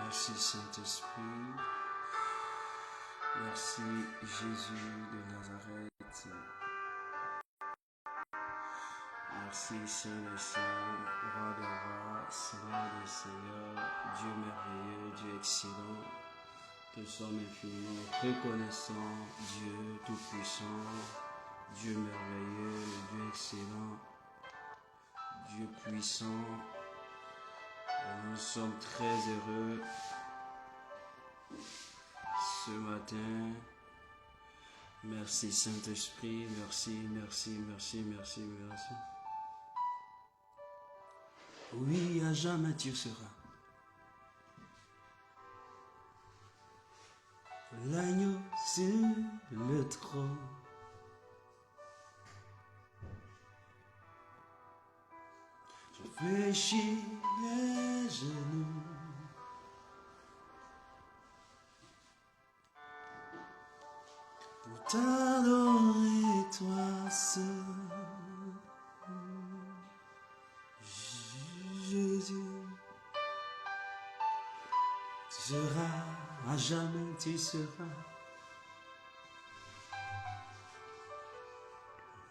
Merci Saint-Esprit. Merci Jésus de Nazareth. Merci Saint des Saints, Roi des Rois, Seigneur des Seigneurs, Dieu merveilleux, Dieu excellent. Te sommes infiniment reconnaissants, Dieu tout-puissant, Dieu merveilleux, Dieu excellent, Dieu puissant. Nous sommes très heureux ce matin. Merci Saint-Esprit, merci. Oui, à jamais tu seras l'agneau sur le trône. Je fléchis les genoux pour t'adorer toi seul. Jésus, tu seras, à jamais tu seras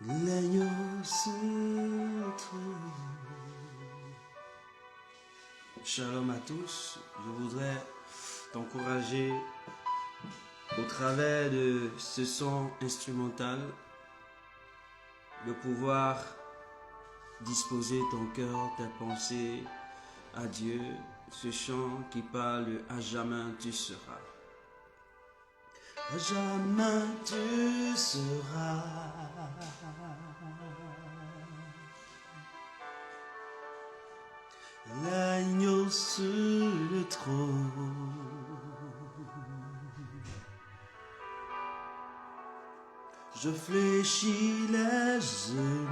l'agneau sur le trône. Shalom à tous, je voudrais t'encourager au travers de ce son instrumental de pouvoir disposer ton cœur, tes pensées à Dieu, ce chant qui parle à jamais tu seras. À jamais tu seras. L'agneau sur le trône. Je fléchis les genoux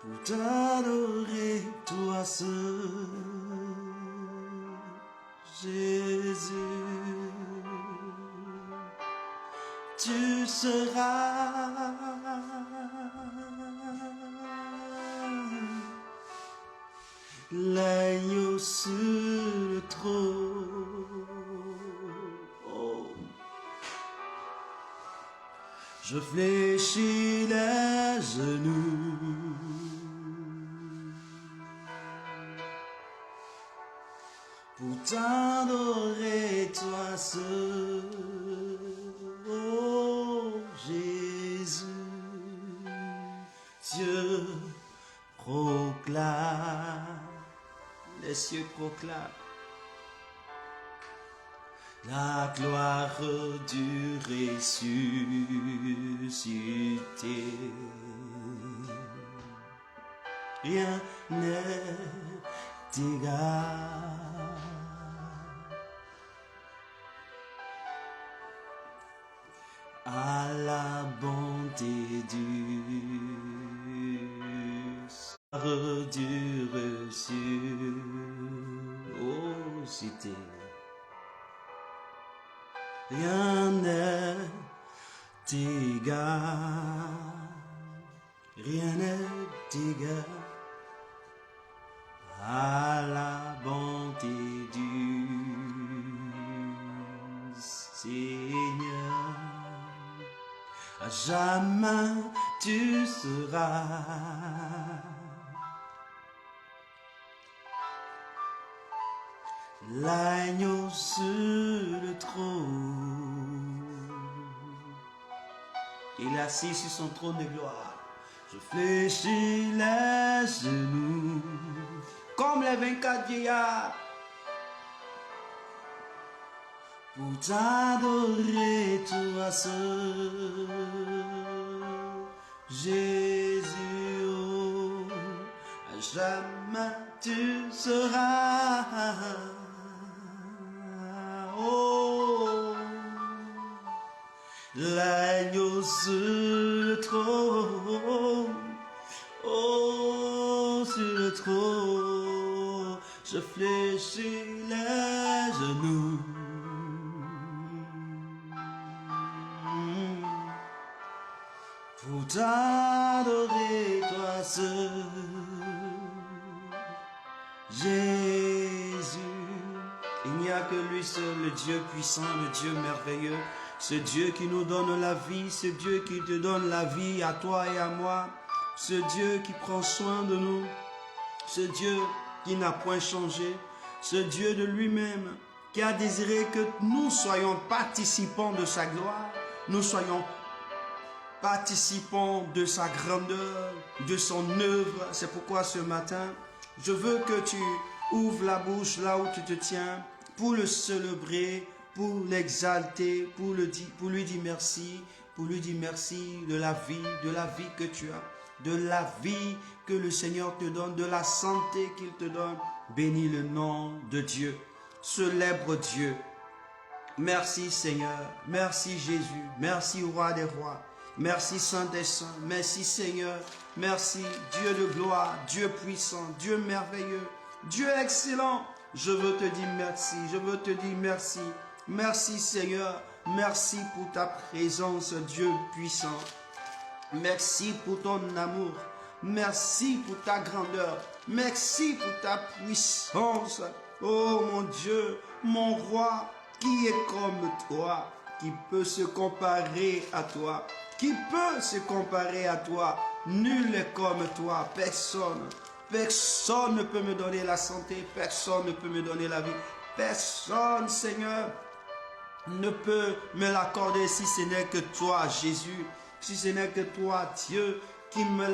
pour t'adorer toi seul, Jésus. Tu seras l'agneau sur le trône. Oh. Je fléchis les genoux pour t'adorer toi seul. Oh Jésus, Dieu proclame, les cieux proclament la gloire du ressuscité. Rien n'est égal à la bonté du ressuscité. Rien n'est égal, rien n'est égal à la bonté du Seigneur. À jamais tu seras l'agneau sur le trône. Il est assis sur son trône de gloire. Je fléchis les genoux comme les 24 vieillards pour t'adorer toi seul, Jésus. Oh, à jamais tu seras. Oh, l'agneau sur le trône. Oh, sur le trône, je fléchis les genoux pour t'adorer, toi seul. Jésus, il n'y a que lui seul, le Dieu puissant, le Dieu merveilleux, ce Dieu qui nous donne la vie, ce Dieu qui te donne la vie à toi et à moi, ce Dieu qui prend soin de nous, ce Dieu qui n'a point changé, ce Dieu de lui-même qui a désiré que nous soyons participants de sa gloire, nous soyons participants de sa grandeur, de son œuvre. C'est pourquoi ce matin, je veux que tu ouvres la bouche là où tu te tiens pour le célébrer, pour l'exalter, pour lui dire merci, pour lui dire merci de la vie que tu as, de la vie que le Seigneur te donne, de la santé qu'il te donne. Bénis le nom de Dieu, célèbre Dieu. Merci Seigneur, merci Jésus, merci Roi des rois, merci Saint des saints, merci Seigneur, merci Dieu de gloire, Dieu puissant, Dieu merveilleux, Dieu excellent. Je veux te dire merci, je veux te dire merci. Merci Seigneur, merci pour ta présence, Dieu puissant. Merci pour ton amour, merci pour ta grandeur, merci pour ta puissance. Oh mon Dieu, mon roi, qui est comme toi, qui peut se comparer à toi, qui peut se comparer à toi? Nul n'est comme toi, personne. Personne ne peut me donner la santé, personne ne peut me donner la vie. Personne, Seigneur, ne peut me l'accorder si ce n'est que toi, Jésus, si ce n'est que toi, Dieu, qui me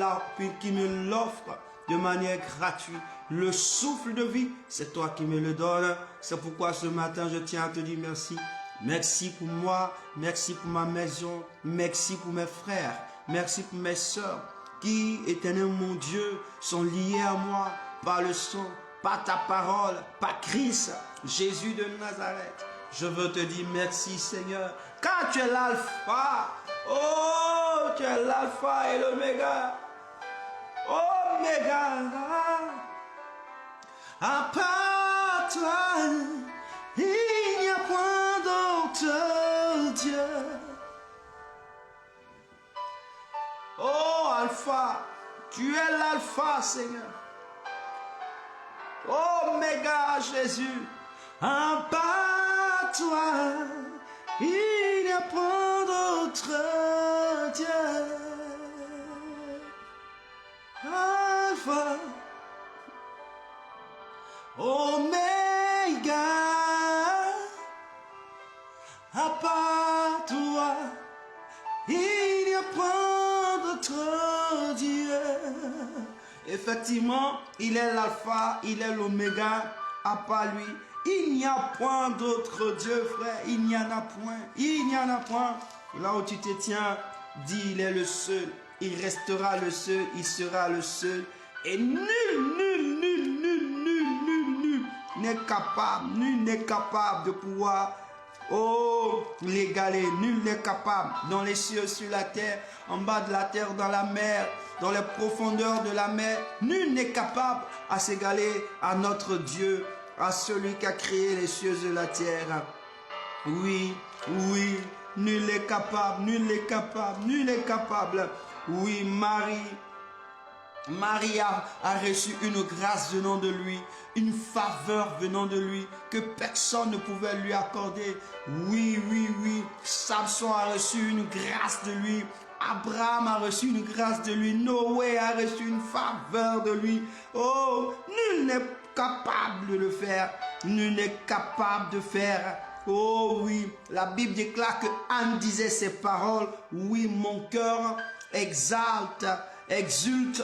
l'offre de manière gratuite. Le souffle de vie, c'est toi qui me le donnes. C'est pourquoi ce matin, je tiens à te dire merci. Merci pour moi, merci pour ma maison, merci pour mes frères, merci pour mes soeurs, qui, éternel mon Dieu, sont liés à moi par le sang, par ta parole, par Christ, Jésus de Nazareth. Je veux te dire merci Seigneur, car tu es l'alpha. Oh, tu es l'alpha et l'oméga. Oméga. À part toi, il n'y a point d'autre Dieu. Oh Alpha, tu es l'Alpha Seigneur. Oméga Jésus, à part toi, il n'y a point d'autre Dieu. Alpha, Oméga, à part toi, il n'y a point d'autre Dieu. Effectivement, il est l'alpha, il est l'oméga, à part lui. Il n'y a point d'autre Dieu, frère. Il n'y en a point. Il n'y en a point. Là où tu te tiens, dis, il est le seul. Il restera le seul. Il sera le seul. Et nul n'est capable. Nul n'est capable de pouvoir, l'égaler. Nul n'est capable. Dans les cieux, sur la terre, en bas de la terre, dans la mer, dans les profondeurs de la mer. Nul n'est capable à s'égaler à notre Dieu, à celui qui a créé les cieux et la terre. Oui, oui, nul n'est capable, nul n'est capable, nul n'est capable. Oui, Marie a reçu une grâce venant de lui, une faveur venant de lui, que personne ne pouvait lui accorder. Oui, oui, oui, Samson a reçu une grâce de lui. Abraham a reçu une grâce de lui. Noé a reçu une faveur de lui. Oh, nul n'est capable de le faire. Nul n'est capable de faire. Oh oui, la Bible déclare que Anne disait ces paroles. Oui, mon cœur exulte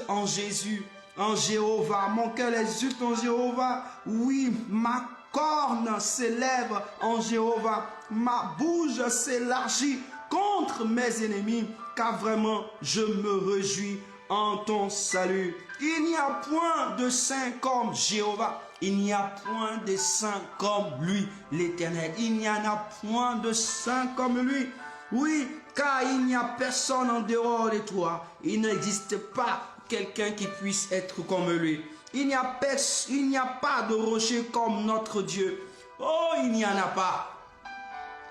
en Jésus, en Jéhovah. Mon cœur exulte en Jéhovah. Oui, ma corne s'élève en Jéhovah. Ma bouche s'élargit contre mes ennemis, car vraiment je me réjouis en ton salut. Il n'y a point de saint comme Jéhovah. Il n'y a point de saint comme lui, l'Éternel. Il n'y en a point de saint comme lui. Oui, car il n'y a personne en dehors de toi. Il n'existe pas quelqu'un qui puisse être comme lui. Il n'y a pas de rocher comme notre Dieu. Oh, il n'y en a pas.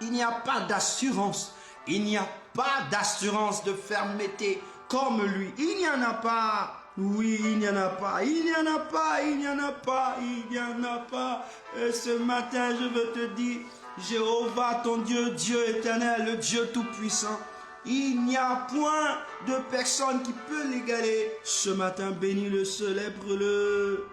Il n'y a pas d'assurance. Il n'y a pas d'assurance de fermeté comme lui. Il n'y en a pas. Oui, il n'y en a pas, il n'y en a pas, il n'y en a pas, il n'y en a pas. Et ce matin, je veux te dire, Jéhovah, ton Dieu, Dieu éternel, le Dieu tout-puissant, il n'y a point de personne qui peut l'égaler. Ce matin, bénis-le, célèbre-le.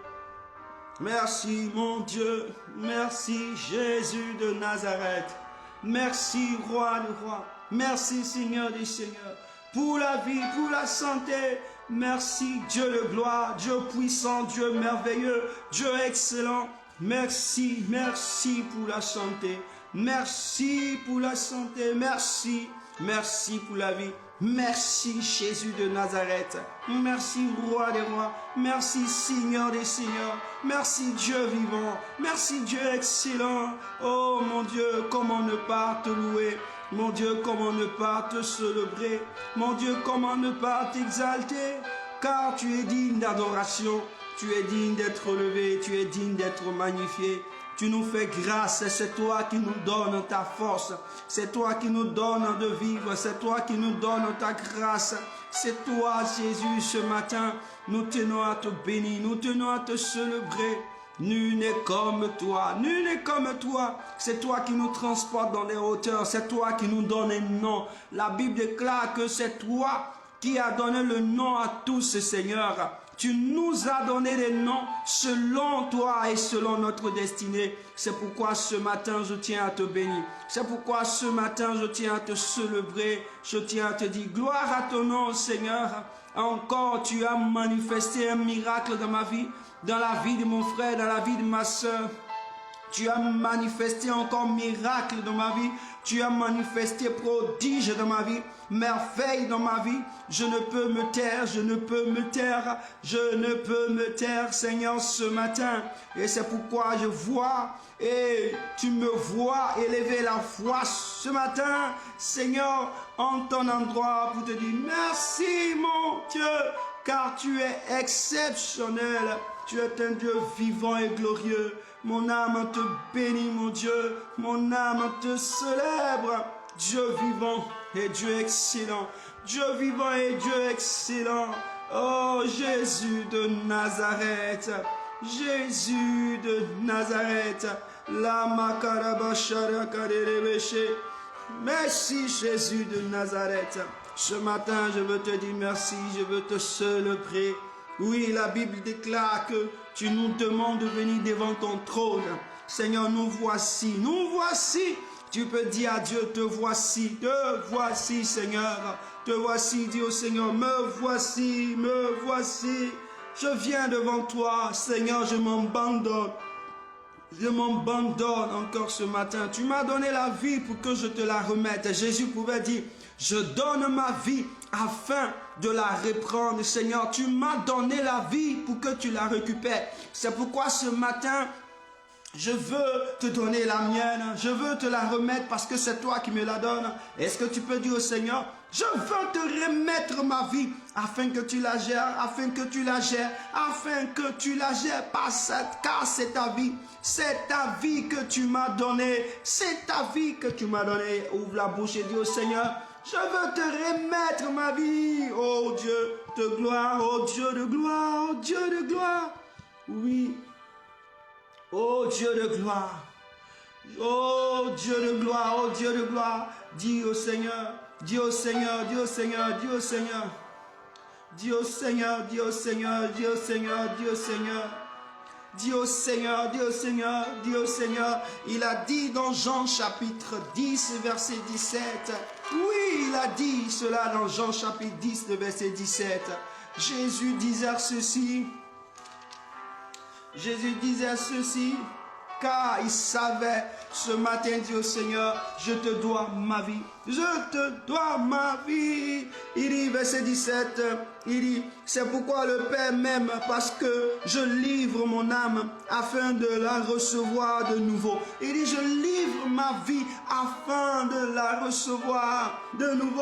Merci, mon Dieu, merci, Jésus de Nazareth. Merci, Roi des rois. Merci, Seigneur des seigneurs, pour la vie, pour la santé. Merci, Dieu de gloire, Dieu puissant, Dieu merveilleux, Dieu excellent. Merci, merci pour la santé. Merci pour la santé. Merci, merci pour la vie. Merci, Jésus de Nazareth. Merci, Roi des rois. Merci, Seigneur des seigneurs. Merci, Dieu vivant. Merci, Dieu excellent. Oh, mon Dieu, comment ne pas te louer? Mon Dieu, comment ne pas te célébrer? Mon Dieu, comment ne pas t'exalter? Car tu es digne d'adoration, tu es digne d'être relevé, tu es digne d'être magnifié. Tu nous fais grâce, c'est toi qui nous donnes ta force, c'est toi qui nous donnes de vivre, c'est toi qui nous donnes ta grâce. C'est toi, Jésus, ce matin, nous tenons à te bénir, nous tenons à te célébrer. Nul n'est comme toi, nul n'est comme toi. C'est toi qui nous transportes dans les hauteurs, c'est toi qui nous donnes un nom. La Bible déclare que c'est toi qui as donné le nom à tous, Seigneur. Tu nous as donné des noms selon toi et selon notre destinée. C'est pourquoi ce matin, je tiens à te bénir. C'est pourquoi ce matin, je tiens à te célébrer. Je tiens à te dire gloire à ton nom, Seigneur. Encore, tu as manifesté un miracle dans ma vie, dans la vie de mon frère, dans la vie de ma soeur. Tu as manifesté encore miracle dans ma vie. Tu as manifesté prodige dans ma vie, merveille dans ma vie. Je ne peux me taire, je ne peux me taire, je ne peux me taire, Seigneur, ce matin. Et c'est pourquoi je vois et tu me vois élever la voix ce matin, Seigneur, en ton endroit pour te dire merci, mon Dieu, car tu es exceptionnel. Tu es un Dieu vivant et glorieux. Mon âme te bénit, mon Dieu. Mon âme te célèbre. Dieu vivant et Dieu excellent. Dieu vivant et Dieu excellent. Oh Jésus de Nazareth. Jésus de Nazareth. La makarabashara kaderebeshe. Merci Jésus de Nazareth. Ce matin, je veux te dire merci. Je veux te célébrer. Oui, la Bible déclare que tu nous demandes de venir devant ton trône. Seigneur, nous voici, nous voici. Tu peux dire à Dieu, te voici, Seigneur. Te voici, dis au Seigneur, me voici, me voici. Je viens devant toi, Seigneur, je m'abandonne. Je m'abandonne encore ce matin. Tu m'as donné la vie pour que je te la remette. Jésus pouvait dire, je donne ma vie afin de la reprendre. Seigneur, tu m'as donné la vie pour que tu la récupères. C'est pourquoi ce matin, je veux te donner la mienne. Je veux te la remettre parce que c'est toi qui me la donnes. Est-ce que tu peux dire au Seigneur, je veux te remettre ma vie afin que tu la gères, afin que tu la gères, afin que tu la gères, car c'est ta vie. C'est ta vie que tu m'as donnée. C'est ta vie que tu m'as donnée. Ouvre la bouche et dis au Seigneur, je veux te remettre ma vie. Oh Dieu de gloire, oh Dieu de gloire, oh Dieu de gloire. Oui. Oh Dieu de gloire. Oh Dieu de gloire, oh Dieu de gloire. Dis au Seigneur, dis au Seigneur, dis au Seigneur, dis au Seigneur. Dis au Seigneur, dis au Seigneur, dis au Seigneur, dis au Seigneur. Dis au Seigneur, dis au Seigneur, dis au Seigneur. Il a dit dans Jean chapitre 10, verset 17. Oui, il a dit cela dans Jean chapitre 10, verset 17. Jésus disait ceci. Jésus disait ceci. Car il savait, ce matin, dit au Seigneur, je te dois ma vie. Je te dois ma vie. Il dit, verset 17, il dit, c'est pourquoi le Père m'aime, parce que je livre mon âme afin de la recevoir de nouveau. Il dit, je livre ma vie afin de la recevoir de nouveau.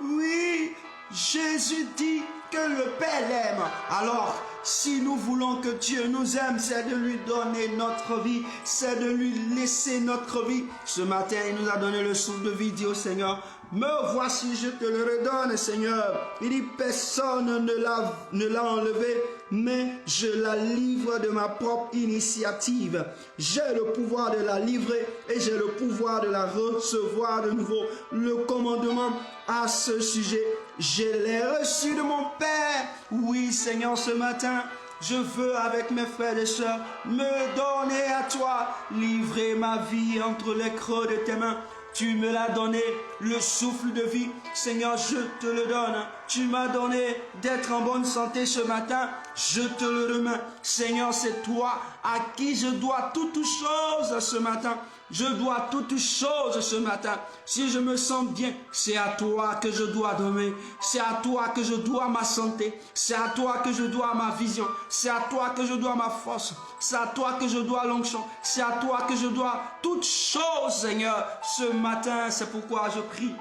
Oui, Jésus dit que le Père l'aime. Alors, si nous voulons que Dieu nous aime, c'est de lui donner notre vie, c'est de lui laisser notre vie. Ce matin, il nous a donné le souffle de vie. Dis au Seigneur, Me voici, je te le redonne, Seigneur. Il dit, personne ne l'a enlevé, mais je la livre de ma propre initiative. J'ai le pouvoir de la livrer et j'ai le pouvoir de la recevoir de nouveau. Le commandement à ce sujet, je l'ai reçu de mon Père. Oui, Seigneur, ce matin, je veux avec mes frères et sœurs me donner à toi, livrer ma vie entre les creux de tes mains. Tu me l'as donné, le souffle de vie. Seigneur, je te le donne. Tu m'as donné d'être en bonne santé ce matin. Je te le remets. Seigneur, c'est toi à qui je dois toutes choses ce matin. Je dois toutes choses ce matin. Si je me sens bien, c'est à toi que je dois donner. C'est à toi que je dois ma santé. C'est à toi que je dois ma vision. C'est à toi que je dois ma force. C'est à toi que je dois l'onction. C'est à toi que je dois toutes choses, Seigneur. Ce matin, c'est pourquoi je prie.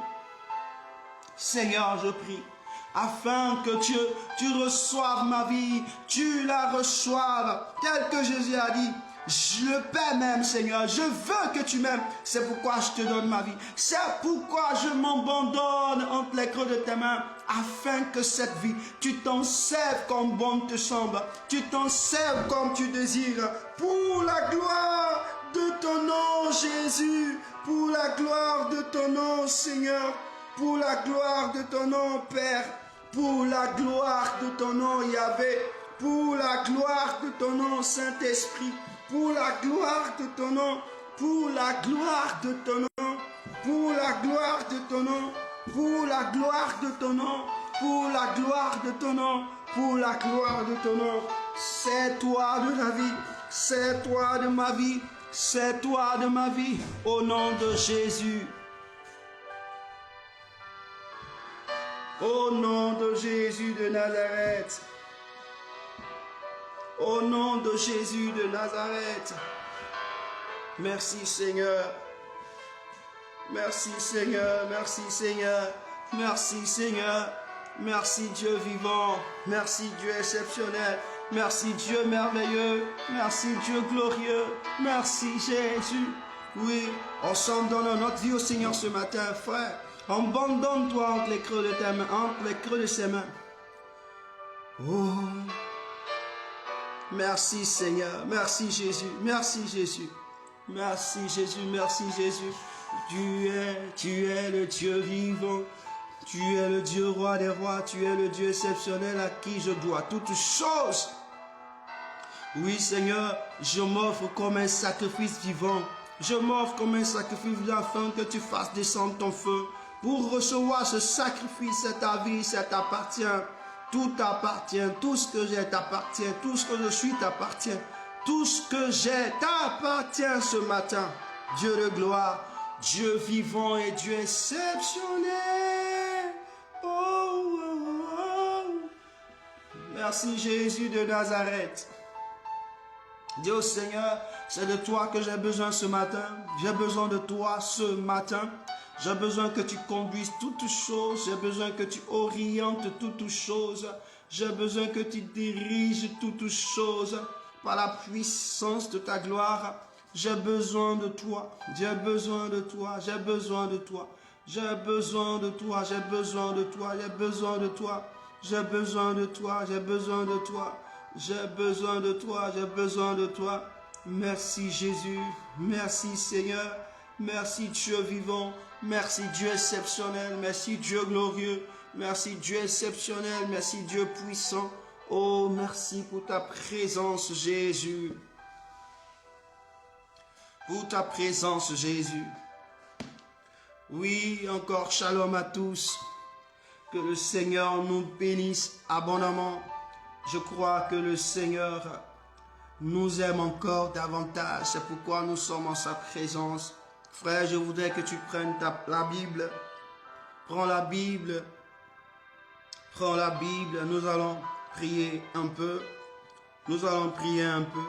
Seigneur, je prie. Afin que tu reçoives ma vie. Tu la reçoives. Tel que Jésus a dit. Je le paie même, Seigneur. Je veux que tu m'aimes. C'est pourquoi je te donne ma vie. C'est pourquoi je m'abandonne entre les creux de tes mains. Afin que cette vie, tu t'en serves comme bon te semble. Tu t'en serves comme tu désires. Pour la gloire de ton nom, Jésus. Pour la gloire de ton nom, Seigneur. Pour la gloire de ton nom, Père. Pour la gloire de ton nom, Yahvé. Pour la gloire de ton nom, Saint-Esprit. Pour la gloire de ton nom, pour la gloire de ton nom, pour la gloire de ton nom, pour la gloire de ton nom, pour la gloire de ton nom, pour la gloire de ton nom. C'est toi de la vie, c'est toi de ma vie, c'est toi de ma vie, au nom de Jésus. Au nom de Jésus de Nazareth. Au nom de Jésus de Nazareth. Merci Seigneur. Merci Seigneur. Merci Seigneur. Merci Seigneur. Merci Dieu vivant. Merci Dieu exceptionnel. Merci Dieu merveilleux. Merci Dieu glorieux. Merci Jésus. Oui, ensemble donnons notre vie au Seigneur ce matin, frère. Abandonne-toi entre les creux de tes mains, entre les creux de ses mains. Oh. Merci Seigneur, merci Jésus, merci Jésus, merci Jésus, merci Jésus. Tu es le Dieu vivant, tu es le Dieu roi des rois, tu es le Dieu exceptionnel à qui je dois toutes choses. Oui Seigneur, je m'offre comme un sacrifice vivant, je m'offre comme un sacrifice vivant afin que tu fasses descendre ton feu. Pour recevoir ce sacrifice, c'est ta vie, ça t'appartient. Tout t'appartient, tout ce que j'ai t'appartient, tout ce que je suis t'appartient, tout ce que j'ai t'appartient ce matin. Dieu de gloire, Dieu vivant et Dieu exceptionnel. Oh, oh, oh. Merci Jésus de Nazareth. Dieu Seigneur, c'est de toi que j'ai besoin ce matin. J'ai besoin de toi ce matin. J'ai besoin que tu conduises toutes choses. J'ai besoin que tu orientes toutes choses. J'ai besoin que tu diriges toutes choses par la puissance de ta gloire. J'ai besoin de toi. J'ai besoin de toi. J'ai besoin de toi. J'ai besoin de toi. J'ai besoin de toi. J'ai besoin de toi. J'ai besoin de toi. J'ai besoin de toi. J'ai besoin de toi. J'ai besoin de toi. Merci Jésus. Merci Seigneur. Merci Dieu vivant. Merci Dieu exceptionnel. Merci Dieu glorieux. Merci Dieu exceptionnel. Merci Dieu puissant. Oh, merci pour ta présence, Jésus. Pour ta présence, Jésus. Oui, encore shalom à tous. Que le Seigneur nous bénisse abondamment. Je crois que le Seigneur nous aime encore davantage. C'est pourquoi nous sommes en sa présence. Frère, je voudrais que tu prennes la Bible. Prends la Bible. Prends la Bible. Nous allons prier un peu. Nous allons prier un peu.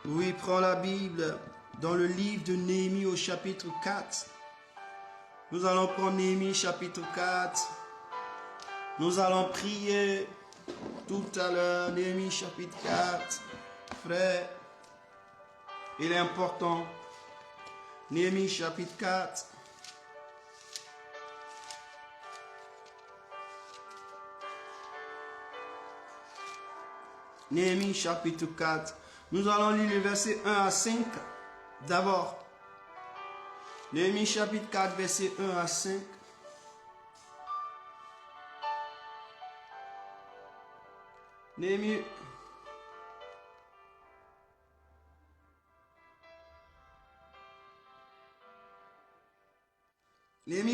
Oui, prends la Bible. Dans le livre de Néhémie au chapitre 4. Nous allons prendre Néhémie chapitre 4. Nous allons prier tout à l'heure. Néhémie chapitre 4. Frère, il est important. Néhémie chapitre 4. Néhémie chapitre 4. Nous allons lire les versets 1 à 5. D'abord, Néhémie chapitre 4, versets 1 à 5. Néhémie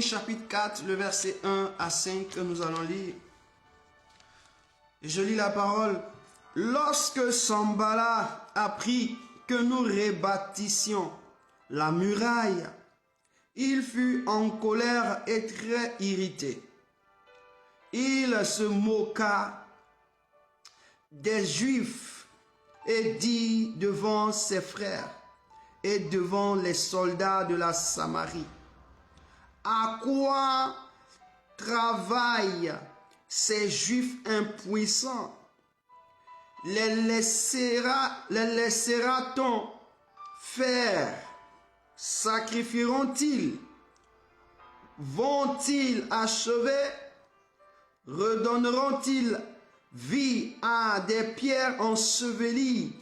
chapitre 4, le verset 1 à 5 que nous allons lire. Et je lis la parole. Lorsque Sanballat apprit que nous rebâtissions la muraille, il fut en colère et très irrité. Il se moqua des Juifs et dit devant ses frères et devant les soldats de la Samarie: à quoi travaillent ces Juifs impuissants? Les laissera-t-on faire? Sacrifieront-ils? Vont-ils achever? Redonneront-ils vie à des pierres ensevelies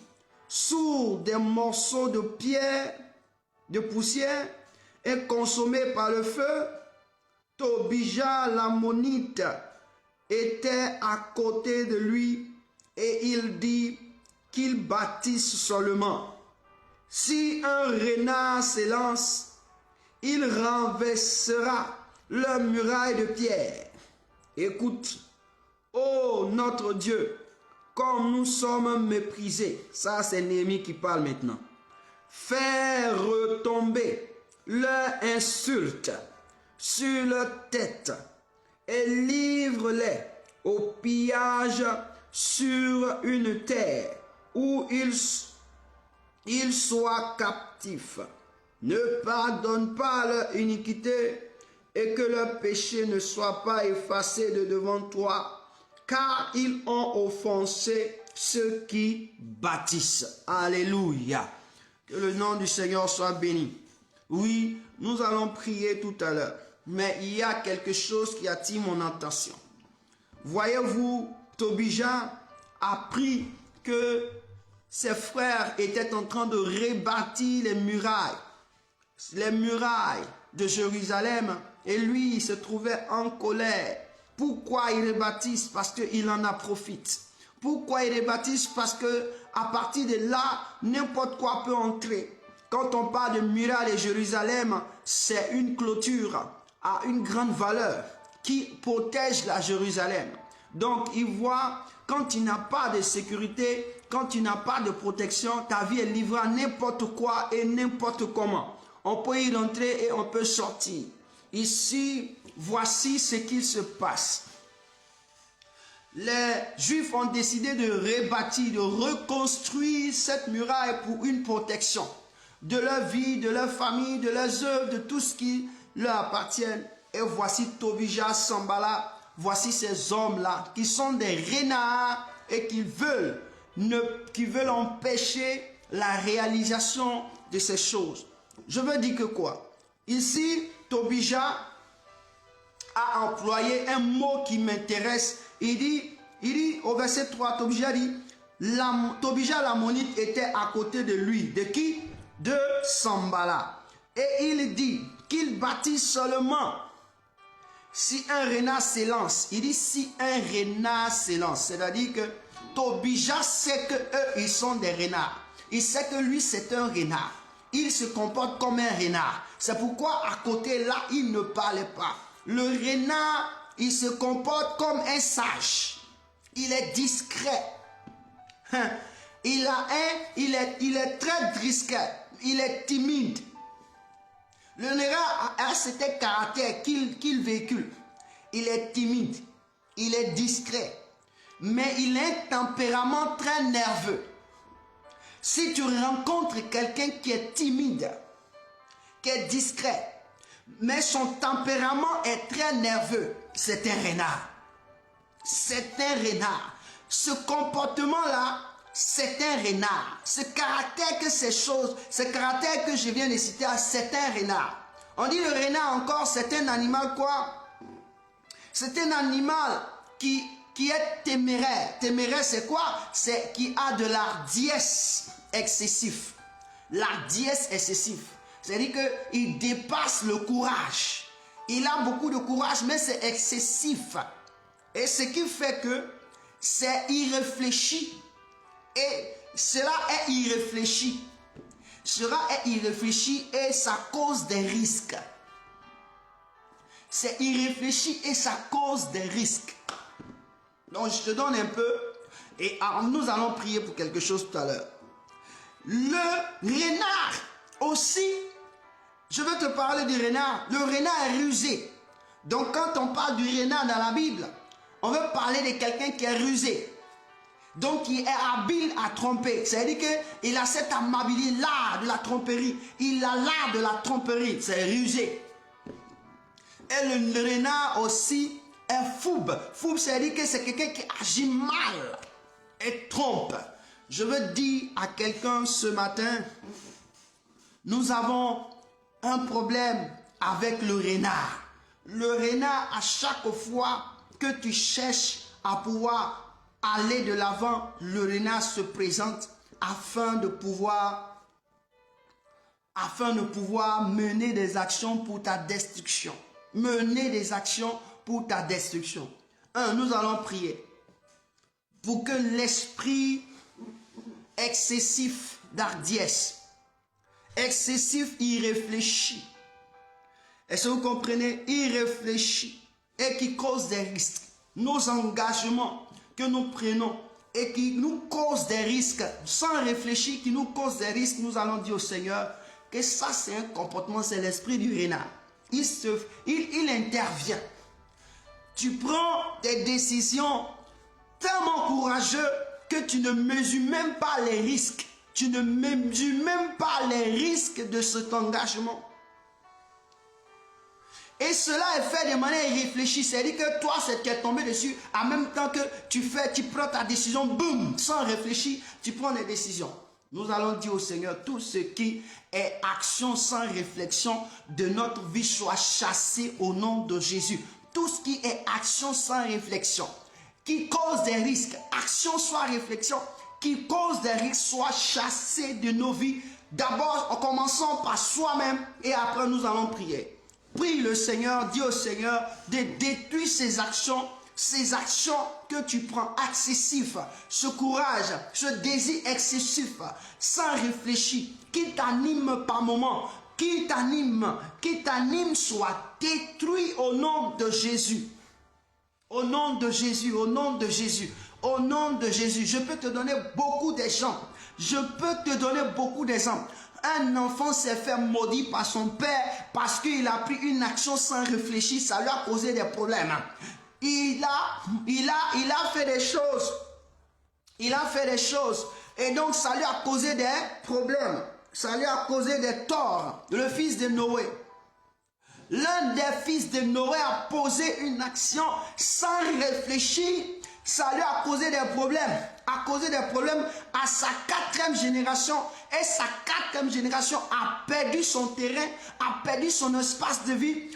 sous des morceaux de pierre, de poussière et consommées par le feu? Tobija l'ammonite était à côté de lui et il dit qu'il bâtisse seulement. Si un renard s'élance, il renversera leur muraille de pierre. Écoute, ô notre Dieu, comme nous sommes méprisés. Ça, c'est Néhémie qui parle maintenant. Fais retomber leur insulte sur leur tête et livre-les au pillage sur une terre où ils soient captifs. Ne pardonne pas leur iniquité et que leur péché ne soit pas effacé de devant toi, car ils ont offensé ceux qui bâtissent. Alléluia. Que le nom du Seigneur soit béni. Oui, nous allons prier tout à l'heure, mais il y a quelque chose qui attire mon attention. Voyez-vous, Tobija a appris que ses frères étaient en train de rebâtir les murailles de Jérusalem, et lui, il se trouvait en colère. Pourquoi ils rebâtissent? Parce qu'il en a profite. Pourquoi ils rebâtissent? Parce que à partir de là, n'importe quoi peut entrer. Quand on parle de muraille de Jérusalem, c'est une clôture à une grande valeur qui protège la Jérusalem. Donc, il voit, quand tu n'as pas de sécurité, quand tu n'as pas de protection, ta vie est livrée à n'importe quoi et n'importe comment. On peut y rentrer et on peut sortir. Ici, voici ce qu'il se passe. Les Juifs ont décidé de rebâtir, de reconstruire cette muraille pour une protection de leur vie, de leur famille, de leurs œuvres, de tout ce qui leur appartient. Et voici Tobija, Sanballat, voici ces hommes-là qui sont des renards et qui veulent empêcher la réalisation de ces choses. Je veux dire que quoi? Ici, Tobija a employé un mot qui m'intéresse. Il dit au verset 3, Tobija dit, Tobija l'ammonite était à côté de lui. De qui? De Sanballat. Et il dit qu'il bâtit seulement si un renard s'élance. Il dit si un renard s'élance. C'est-à-dire que Tobija sait que eux, ils sont des renards. Il sait que lui, c'est un renard. Il se comporte comme un renard. C'est pourquoi à côté là, il ne parlait pas. Le renard, il se comporte comme un sage. Il est discret. Il est très discret. Il est timide. Le renard a cet caractère qu'il véhicule. Il est timide. Il est discret. Mais il a un tempérament très nerveux. Si tu rencontres quelqu'un qui est timide, qui est discret, mais son tempérament est très nerveux, c'est un renard. C'est un renard. Ce comportement-là, c'est un renard. Ce caractère que je viens de citer, c'est un renard. On dit le renard encore, c'est un animal quoi? C'est un animal qui qui est téméraire. Téméraire, c'est quoi? C'est qui a de l'ardiesse excessive. L'ardiesse excessive. C'est-à-dire qu'il dépasse le courage. Il a beaucoup de courage, mais c'est excessif. Et ce qui fait que c'est irréfléchi. Et cela est irréfléchi. Cela est irréfléchi et ça cause des risques. C'est irréfléchi et ça cause des risques. Donc je te donne un peu et nous allons prier pour quelque chose tout à l'heure. Le renard aussi, je veux te parler du renard. Le renard est rusé. Donc quand on parle du renard dans la Bible, on veut parler de quelqu'un qui est rusé. Donc qui est habile à tromper. C'est-à-dire qu'il a cette amabilité, l'art de la tromperie. Il a l'art de la tromperie. C'est rusé. Et le renard aussi est foube. Foube, c'est-à-dire que c'est quelqu'un qui agit mal et trompe. Je veux dire à quelqu'un ce matin, nous avons un problème avec le renard. Le renard, à chaque fois que tu cherches à pouvoir aller de l'avant, le renard se présente afin de pouvoir mener des actions pour ta destruction. Mener des actions pour ta destruction. Nous allons prier pour que l'esprit excessif d'hardiesse, excessif irréfléchi, est-ce que vous comprenez, irréfléchi et qui cause des risques, nos engagements que nous prenons et qui nous causent des risques, sans réfléchir, qui nous causent des risques, nous allons dire au Seigneur que ça c'est un comportement, c'est l'esprit du renard. Il intervient. Tu prends des décisions tellement courageuses que tu ne mesures même pas les risques. Tu ne mesures même pas les risques de cet engagement. Et cela est fait de manière irréfléchie. C'est-à-dire que toi, c'est qui est tombé dessus. En même temps que tu prends ta décision, boum, sans réfléchir, tu prends des décisions. Nous allons dire au Seigneur, tout ce qui est action sans réflexion de notre vie soit chassé au nom de Jésus. Tout ce qui est action sans réflexion, qui cause des risques, action sans réflexion, qui cause des risques, soit chassé de nos vies. D'abord, en commençant par soi-même et après nous allons prier. Prie le Seigneur, dis au Seigneur de détruire ces actions que tu prends excessif, ce courage, ce désir excessif, sans réfléchir, qui t'anime par moment, qui t'anime soit détruit au nom de Jésus. Au nom de Jésus, au nom de Jésus, au nom de Jésus. Je peux te donner beaucoup d'exemples. Je peux te donner beaucoup d'exemples. Un enfant s'est fait maudire par son père parce qu'il a pris une action sans réfléchir, ça lui a causé des problèmes. Il a fait des choses. Il a fait des choses. Et donc ça lui a causé des problèmes. Ça lui a causé des torts. Le fils de Noé. L'un des fils de Noé a posé une action sans réfléchir. Ça lui a causé des problèmes. A causé des problèmes à sa 4e génération. Et sa 4e génération a perdu son terrain, a perdu son espace de vie,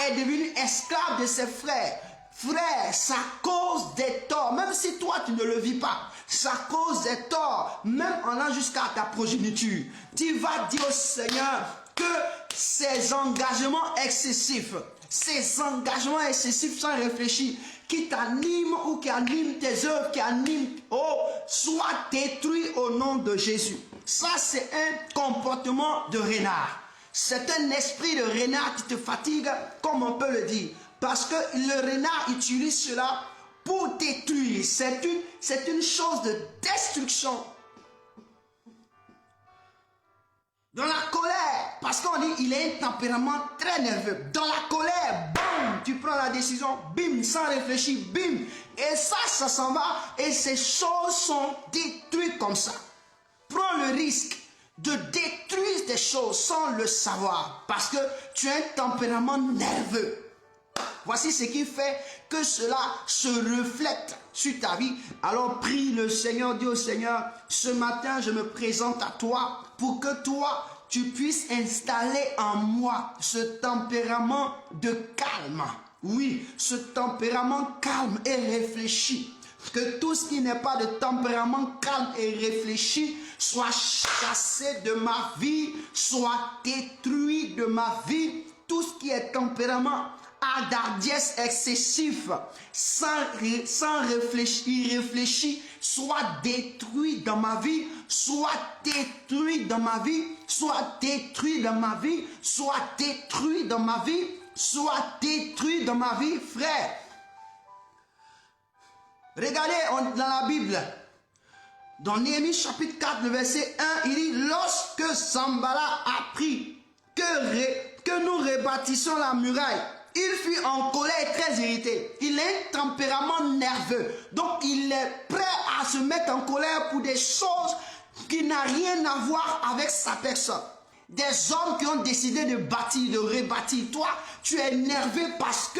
est devenu esclave de ses frères. Frère, ça cause des torts, même si toi tu ne le vis pas, ça cause des torts, même en allant jusqu'à ta progéniture. Tu vas dire au Seigneur que ces engagements excessifs sans réfléchir, qui t'animent ou qui animent tes œuvres, qui animent, soient détruits au nom de Jésus. Ça, c'est un comportement de renard. C'est un esprit de renard qui te fatigue, comme on peut le dire. Parce que le renard utilise cela pour détruire. C'est une chose de destruction. Dans la colère, parce qu'on dit il a un tempérament très nerveux. Dans la colère, bam, tu prends la décision, bim, sans réfléchir, bim. Et ça s'en va. Et ces choses sont détruites comme ça. Prends le risque de détruire des choses sans le savoir. Parce que tu as un tempérament nerveux. Voici ce qui fait que cela se reflète sur ta vie. Alors prie le Seigneur, dis au Seigneur, ce matin je me présente à toi pour que toi tu puisses installer en moi ce tempérament de calme, Oui, ce tempérament calme et réfléchi. Que tout ce qui n'est pas de tempérament calme et réfléchi soit chassé de ma vie, soit détruit de ma vie. Tout ce qui est tempérament à d'hardiesse excessif, sans réfléchir, soit détruit dans ma vie, soit détruit dans ma vie, soit détruit dans ma vie, soit détruit dans ma vie, soit détruit dans ma vie, frère. Regardez dans la Bible, dans Néhémie chapitre 4, le verset 1, il dit, lorsque Sanballat apprit que nous rebâtissons la muraille, il fut en colère et très irrité. Il a un tempérament nerveux. Donc il est prêt à se mettre en colère pour des choses qui n'ont rien à voir avec sa personne. Des hommes qui ont décidé de bâtir, de rebâtir. Toi, tu es énervé parce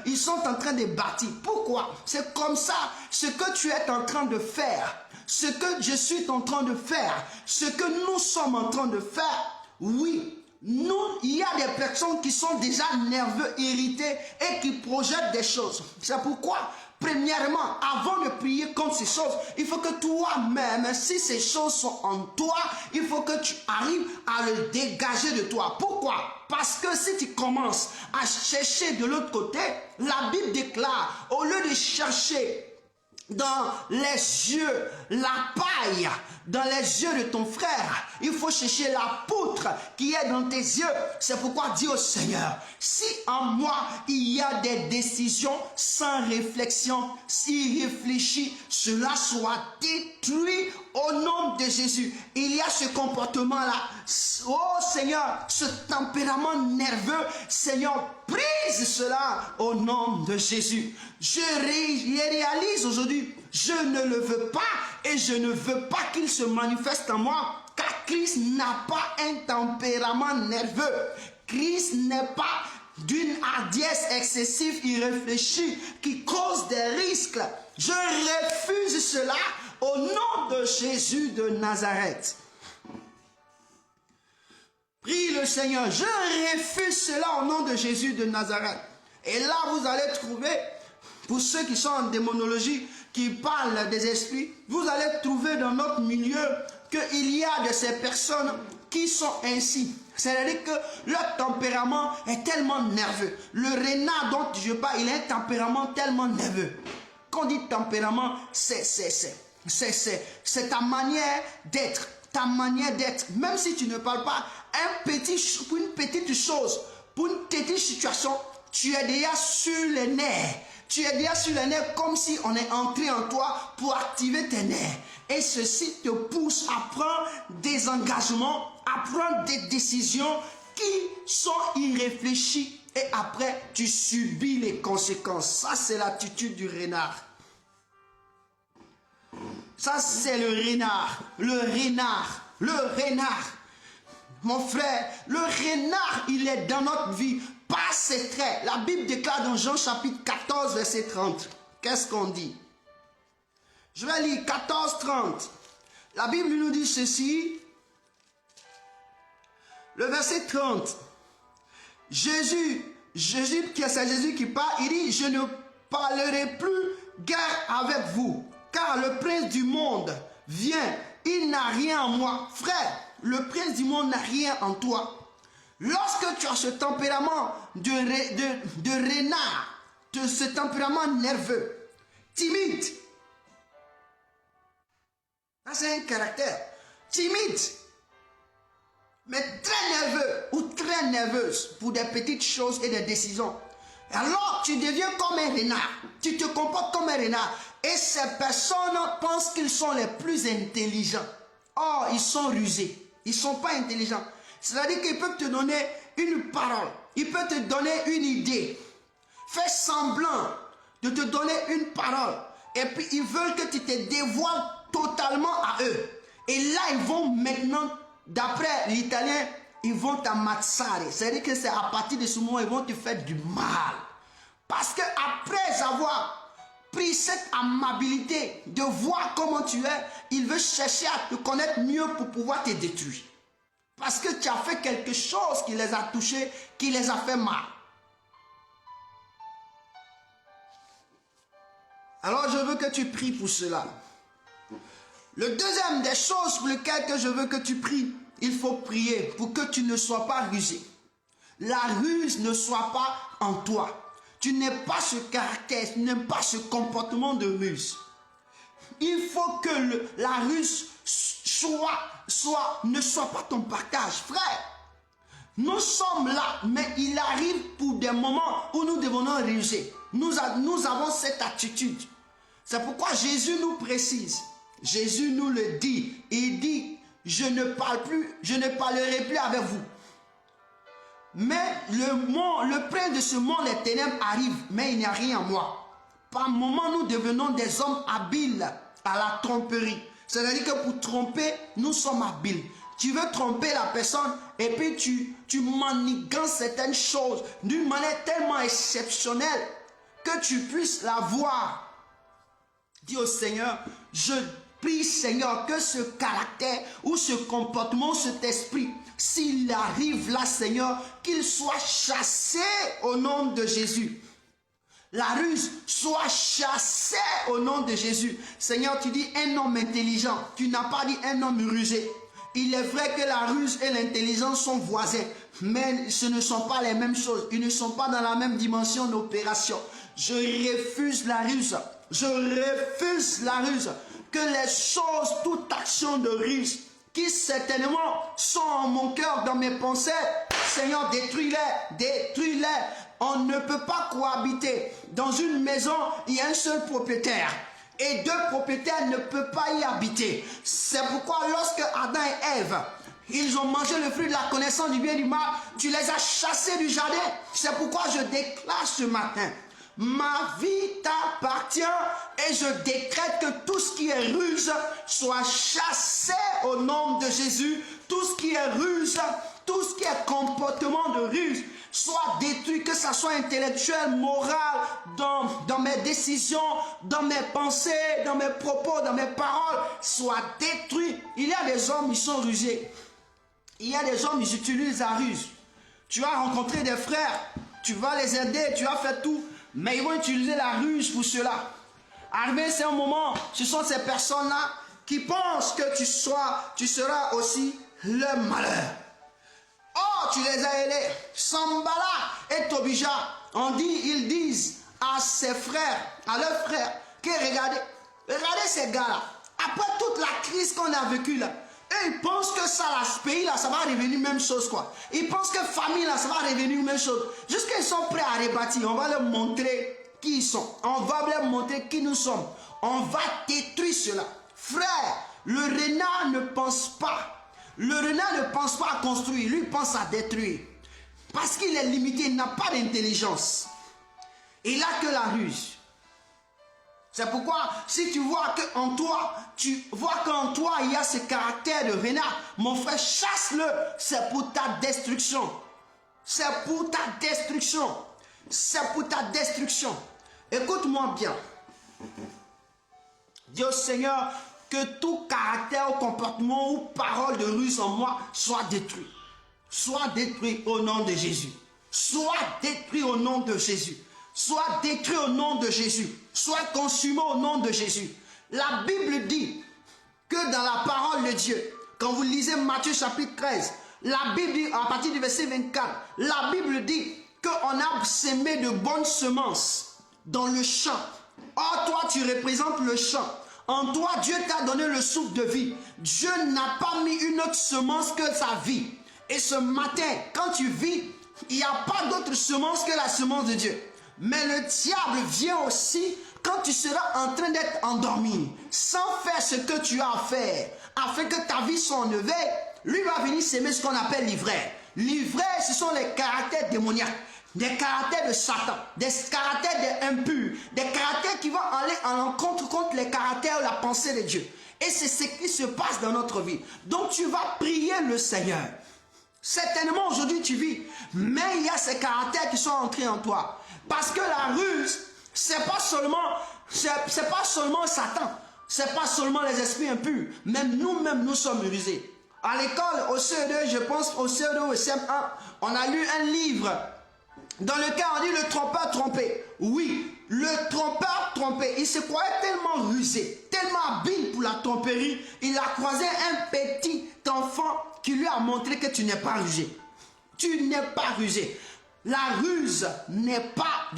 qu'ils sont en train de bâtir. Pourquoi? C'est comme ça. Ce que tu es en train de faire, ce que je suis en train de faire, ce que nous sommes en train de faire, oui. Il y a des personnes qui sont déjà nerveux, irrités et qui projettent des choses. C'est pourquoi, premièrement, avant de prier contre ces choses, il faut que toi-même, si ces choses sont en toi, il faut que tu arrives à le dégager de toi. Pourquoi? Parce que si tu commences à chercher de l'autre côté, la Bible déclare, au lieu de chercher dans les yeux la paille, dans les yeux de ton frère, il faut chercher la poutre qui est dans tes yeux. C'est pourquoi dis au Seigneur, si en moi il y a des décisions sans réflexion, si réfléchi, cela soit détruit au nom de Jésus. Il y a ce comportement-là. Oh Seigneur, ce tempérament nerveux, Seigneur, brise cela au nom de Jésus. Je réalise aujourd'hui, je ne le veux pas et je ne veux pas qu'il se manifeste en moi, car Christ n'a pas un tempérament nerveux. Christ n'est pas d'une hardiesse excessive, irréfléchie, qui cause des risques. Je refuse cela au nom de Jésus de Nazareth. Prie le Seigneur, je refuse cela au nom de Jésus de Nazareth. Et là, vous allez trouver, pour ceux qui sont en démonologie, qui parlent des esprits, vous allez trouver dans notre milieu qu'il y a de ces personnes qui sont ainsi. C'est-à-dire que leur tempérament est tellement nerveux. Le renard dont je parle, il a un tempérament tellement nerveux. Quand on dit tempérament, c'est ta manière d'être. Ta manière d'être. Même si tu ne parles pas, pour une petite chose, pour une petite situation, tu es déjà sur les nerfs. Tu es déjà sur les nerfs comme si on est entré en toi pour activer tes nerfs. Et ceci te pousse à prendre des engagements, à prendre des décisions qui sont irréfléchies. Et après, tu subis les conséquences. Ça, c'est l'attitude du renard. Ça, c'est le renard. Le renard. Le renard. Mon frère, le renard, il est dans notre vie. Pas ses traits. La Bible déclare dans Jean chapitre 14, verset 30. Qu'est-ce qu'on dit? Je vais lire 14, 30. La Bible nous dit ceci. Le verset 30. Jésus c'est Jésus qui parle, il dit, je ne parlerai plus guère avec vous, car le prince du monde vient, il n'a rien en moi. Frère, le prince du monde n'a rien en toi. Lorsque tu as ce tempérament de renard, de ce tempérament nerveux, timide, ça c'est un caractère, timide, mais très nerveux ou très nerveuse pour des petites choses et des décisions. Alors tu deviens comme un renard, tu te comportes comme un renard. Et ces personnes pensent qu'ils sont les plus intelligents. Or, ils sont rusés, ils ne sont pas intelligents. C'est-à-dire qu'ils peuvent te donner une parole, ils peuvent te donner une idée. Fais semblant de te donner une parole. Et puis ils veulent que tu te dévoiles totalement à eux. Et là, ils vont maintenant, d'après l'italien, ils vont t'ammazzare. C'est-à-dire que c'est à partir de ce moment, ils vont te faire du mal. Parce qu'après avoir pris cette amabilité de voir comment tu es, ils veulent chercher à te connaître mieux pour pouvoir te détruire. Parce que tu as fait quelque chose qui les a touchés, qui les a fait mal. Alors je veux que tu pries pour cela. Le deuxième des choses pour lesquelles que je veux que tu pries, il faut prier pour que tu ne sois pas rusé. La ruse ne soit pas en toi. Tu n'es pas ce caractère, tu n'aimes pas ce comportement de ruse. Il faut que la ruse ne soit pas ton partage. Frère, nous sommes là, mais il arrive pour des moments où nous devons ruser. Nous avons cette attitude. C'est pourquoi Jésus nous précise. Jésus nous le dit. Il dit, je ne parlerai plus avec vous. Mais le prince de ce monde, les ténèbres, arrive, mais il n'y a rien en moi. Par moments, nous devenons des hommes habiles à la tromperie. C'est-à-dire que pour tromper, nous sommes habiles. Tu veux tromper la personne et puis tu manigances certaines choses d'une manière tellement exceptionnelle que tu puisses la voir. Dis au Seigneur, je prie Seigneur que ce caractère ou ce comportement, cet esprit, s'il arrive là Seigneur, qu'il soit chassé au nom de Jésus. La ruse soit chassée au nom de Jésus. Seigneur, tu dis un homme intelligent. Tu n'as pas dit un homme rusé. Il est vrai que la ruse et l'intelligence sont voisins, mais ce ne sont pas les mêmes choses. Ils ne sont pas dans la même dimension d'opération. Je refuse la ruse. Je refuse la ruse. Que les choses, toute action de ruse, qui certainement sont en mon cœur, dans mes pensées, Seigneur, détruis-les, détruis-les. On ne peut pas cohabiter. Dans une maison, il y a un seul propriétaire. Et deux propriétaires ne peuvent pas y habiter. C'est pourquoi lorsque Adam et Ève, ils ont mangé le fruit de la connaissance du bien et du mal, tu les as chassés du jardin. C'est pourquoi je déclare ce matin, ma vie t'appartient et je décrète que tout ce qui est ruse soit chassé au nom de Jésus. Tout ce qui est ruse, tout ce qui est comportement de ruse, soit détruit, que ça soit intellectuel, moral, dans mes décisions, dans mes pensées, dans mes propos, dans mes paroles, soit détruit. Il y a des hommes, ils sont rusés. Il y a des hommes, ils utilisent la ruse. Tu as rencontré des frères, tu vas les aider, tu as fait tout, mais ils vont utiliser la ruse pour cela. Arrivé, c'est un moment, ce sont ces personnes-là qui pensent que tu seras aussi le malheur. Oh, tu les as aidés. Sambala et Tobija, ils disent à ses frères, à leurs frères, que regardez ces gars-là. Après toute la crise qu'on a vécue là, et ils pensent que ça, là, ce pays là, ça va revenir même chose quoi. Ils pensent que famille là, ça va revenir même chose. Jusqu'à ils sont prêts à rebâtir, on va leur montrer qui ils sont. On va leur montrer qui nous sommes. On va détruire cela. Frère, le renard ne pense pas. Le renard ne pense pas à construire, lui pense à détruire. Parce qu'il est limité, il n'a pas d'intelligence. Il n'a que la ruse. C'est pourquoi, si tu vois qu'en toi, il y a ce caractère de renard, mon frère, chasse-le. C'est pour ta destruction. C'est pour ta destruction. C'est pour ta destruction. Écoute-moi bien. Dis au Seigneur, que tout caractère, comportement ou parole de ruse en moi soit détruit. Soit détruit au nom de Jésus. Soit détruit au nom de Jésus. Soit détruit au nom de Jésus. Soit consumé au nom de Jésus. La Bible dit que dans la parole de Dieu, quand vous lisez Matthieu chapitre 13, la Bible dit, à partir du verset 24, la Bible dit qu'on a semé de bonnes semences dans le champ. Or, toi, tu représentes le champ. En toi, Dieu t'a donné le souffle de vie. Dieu n'a pas mis une autre semence que sa vie. Et ce matin, quand tu vis, il n'y a pas d'autre semence que la semence de Dieu. Mais le diable vient aussi quand tu seras en train d'être endormi, sans faire ce que tu as à faire, afin que ta vie soit en éveil. Lui va venir s'aimer ce qu'on appelle l'ivraie. L'ivraie, ce sont les caractères démoniaques. Des caractères de Satan, des caractères d'impurs, des caractères qui vont aller en encontre contre les caractères de la pensée de Dieu. Et c'est ce qui se passe dans notre vie. Donc tu vas prier le Seigneur. Certainement aujourd'hui tu vis, mais il y a ces caractères qui sont entrés en toi. Parce que la ruse, c'est pas seulement Satan, c'est pas seulement les esprits impurs. Même nous-mêmes, nous sommes rusés. À l'école, au CE2, je pense au CE2 ou au CM1, on a lu un livre Dans le cas, on dit le trompeur trompé. Oui, le trompeur trompé. Il se croyait tellement rusé, tellement habile pour la tromperie. Il a croisé un petit enfant qui lui a montré que tu n'es pas rusé. Tu n'es pas rusé. La ruse n'est pas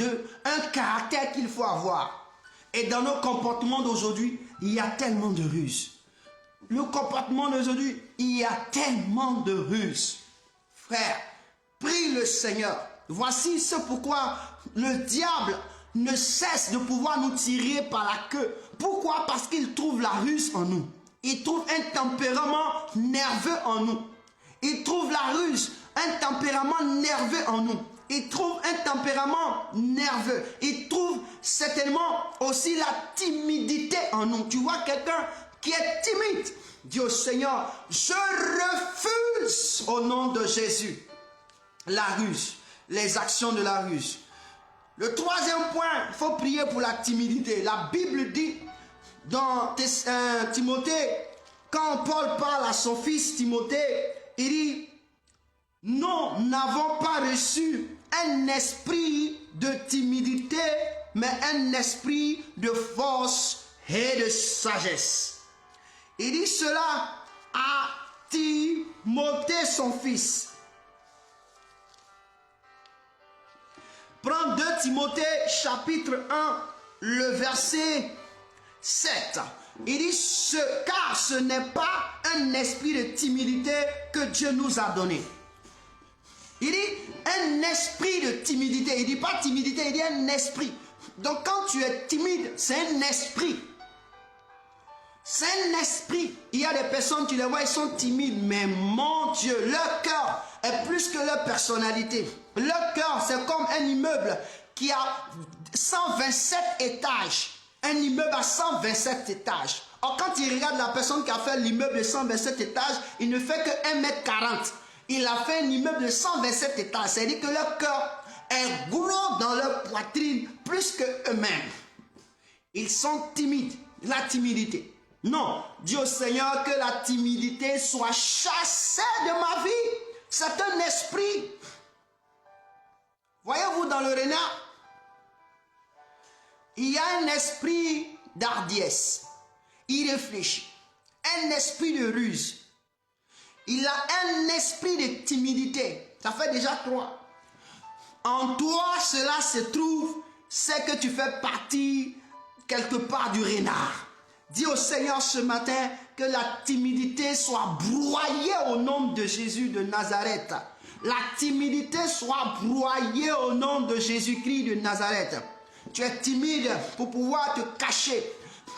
un caractère qu'il faut avoir. Et dans nos comportements d'aujourd'hui, il y a tellement de ruses. Le comportement d'aujourd'hui, il y a tellement de ruses. Frère, prie le Seigneur. Voici ce pourquoi le diable ne cesse de pouvoir nous tirer par la queue. Pourquoi? Parce qu'il trouve la ruse en nous. Il trouve un tempérament nerveux en nous. Il trouve la ruse, un tempérament nerveux en nous. Il trouve un tempérament nerveux. Il trouve certainement aussi la timidité en nous. Tu vois quelqu'un qui est timide. Dis au Seigneur, je refuse au nom de Jésus la ruse, les actions de la ruse. Le troisième point, il faut prier pour la timidité. La Bible dit dans Timothée, quand Paul parle à son fils Timothée, il dit, nous n'avons pas reçu un esprit de timidité, mais un esprit de force et de sagesse. Il dit cela à Timothée, son fils. Prends 2 Timothée, chapitre 1, le verset 7. Il dit, car ce n'est pas un esprit de timidité que Dieu nous a donné. Il dit un esprit de timidité. Il ne dit pas timidité, il dit un esprit. Donc quand tu es timide, c'est un esprit. C'est un esprit. Il y a des personnes, tu les vois, ils sont timides. Mais mon Dieu, leur cœur est plus que leur personnalité. Leur cœur, c'est comme un immeuble qui a 127 étages. Un immeuble à 127 étages. Or, quand il regarde la personne qui a fait l'immeuble de 127 étages, il ne fait que 1,40 m. Il a fait un immeuble de 127 étages. C'est-à-dire que leur cœur est gros dans leur poitrine plus que eux-mêmes. Ils sont timides. La timidité. Non, dis au Seigneur que la timidité soit chassée de ma vie. C'est un esprit. Voyez-vous dans le renard, il y a un esprit d'hardiesse. Il réfléchit. Un esprit de ruse. Il a un esprit de timidité. Ça fait déjà 3. En toi, cela se trouve, c'est que tu fais partie quelque part du renard. Dis au Seigneur ce matin que la timidité soit broyée au nom de Jésus de Nazareth. La timidité soit broyée au nom de Jésus-Christ de Nazareth. Tu es timide pour pouvoir te cacher.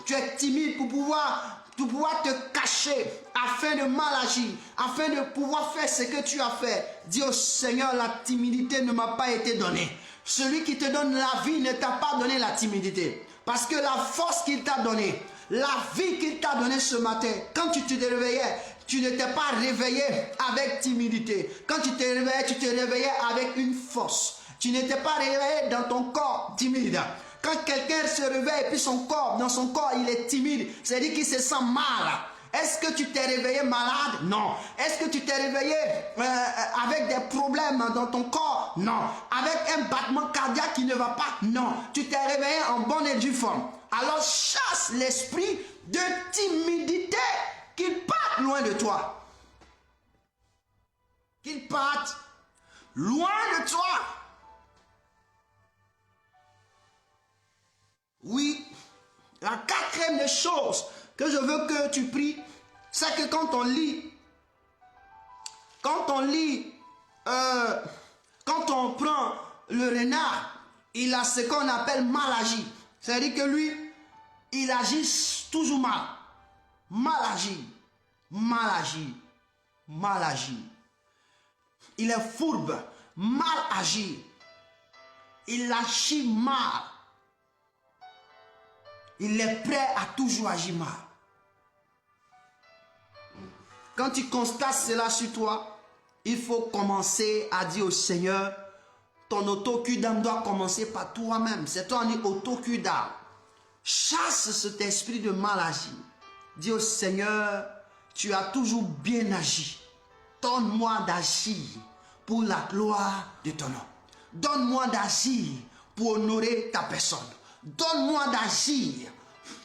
Tu es timide pour pouvoir te cacher afin de mal agir, afin de pouvoir faire ce que tu as fait. Dis au Seigneur, la timidité ne m'a pas été donnée. Celui qui te donne la vie ne t'a pas donné la timidité. Parce que la force qu'il t'a donnée, la vie qu'il t'a donnée ce matin, quand tu te réveillais, tu ne t'es pas réveillé avec timidité. Quand tu te réveillais, tu te réveillais avec une force. Tu n'étais pas réveillé dans ton corps timide. Quand quelqu'un se réveille et puis dans son corps, il est timide, c'est-à-dire qu'il se sent mal. Est-ce que tu t'es réveillé malade? Non. Est-ce que tu t'es réveillé avec des problèmes dans ton corps? Non. Avec un battement cardiaque qui ne va pas? Non. Tu t'es réveillé en bonne et due forme. Alors chasse l'esprit de timidité, qu'il parte loin de toi. Qu'il parte loin de toi. Oui, la 4e chose que je veux que tu pries, c'est que quand on lit, quand on prend le renard, il a ce qu'on appelle mal agi. C'est-à-dire que lui, il agit toujours mal. Mal agi, mal agi, mal agi. Il est fourbe, mal agi. Il agit mal. Il est prêt à toujours agir mal. Quand tu constates cela sur toi, il faut commencer à dire au Seigneur, ton autocuidam doit commencer par toi-même. C'est toi, on dit autocuidam. Chasse cet esprit de mal agi. Dis au Seigneur, tu as toujours bien agi. Donne-moi d'agir pour la gloire de ton nom. Donne-moi d'agir pour honorer ta personne. Donne-moi d'agir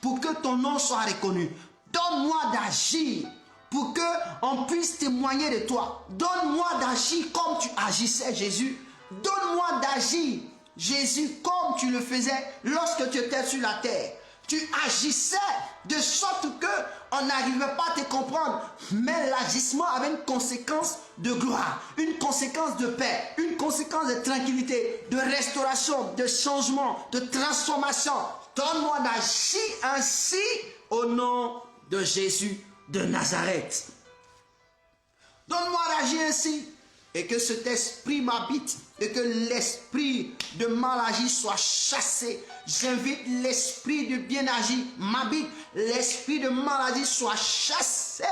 pour que ton nom soit reconnu. Donne-moi d'agir pour qu'on puisse témoigner de toi. Donne-moi d'agir comme tu agissais, Jésus. Donne-moi d'agir, Jésus, comme tu le faisais lorsque tu étais sur la terre. Tu agissais de sorte qu'on n'arrivait pas à te comprendre. Mais l'agissement avait une conséquence de gloire, une conséquence de paix, une conséquence de tranquillité, de restauration, de changement, de transformation. Donne-moi d'agir ainsi au nom de Jésus de Nazareth. Donne-moi d'agir ainsi et que cet esprit m'habite et que l'esprit de mal agir soit chassé. J'invite l'esprit de bien agir m'habite, l'esprit de mal agir soit chassé.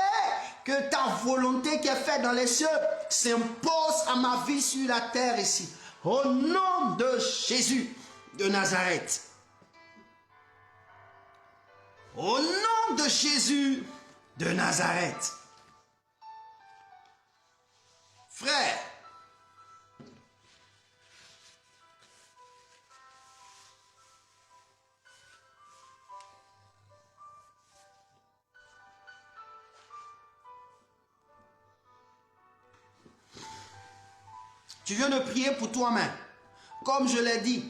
Que ta volonté qui est faite dans les cieux s'impose à ma vie sur la terre ici. Au nom de Jésus de Nazareth. Au nom de Jésus de Nazareth. Frère, tu viens de prier pour toi-même, comme je l'ai dit.